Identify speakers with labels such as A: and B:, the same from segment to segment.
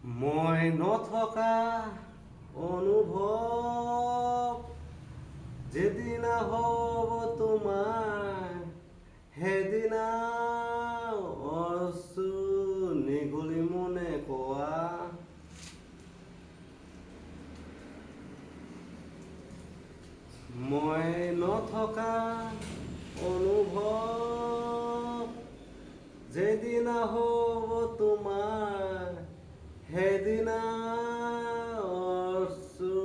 A: মই নথকা অনুভৱ যেদিনা হ'ব তোমাৰ সেদিনা অশ্ৰু নিগলি মনে কোৱা মই নথকা অনুভৱ যেদিনা হ'ব তোমাৰ সেদিনা অশ্ৰু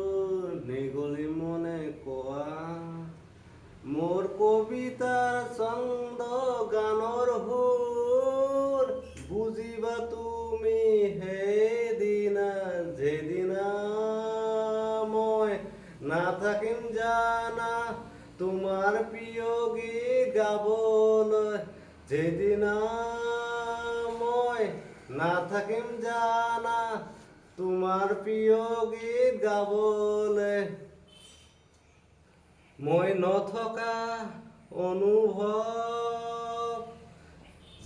A: নিগলি মনে কোৱা মোৰ কবিতাৰ ছন্দ গানৰ সুৰ বুজিবা তুমি সেইদিনা যেদিনা মই নাথাকিম জানা তোমাৰ প্ৰিয় গীত গাবলৈ যেদিনা মই নাথাকিম জানা তোমাৰ প্ৰিয় গীত গাবলৈ মই নথকা অনুভৱ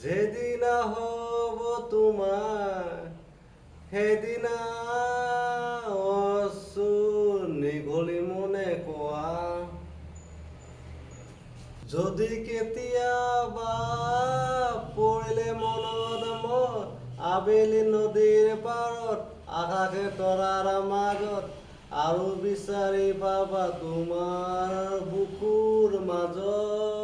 A: যেদিনা হ'ব তোমাৰ সেদিনা অশ্ৰু নিগলি মনে কোৱা যদি কেতিয়াবা পৰিলে মনত মোৰ আবেলি নদীৰ পাৰত আকাশে তৰাৰ মাজত আৰু বিচাৰি পাবা তোমাৰ বুকুৰ মাজত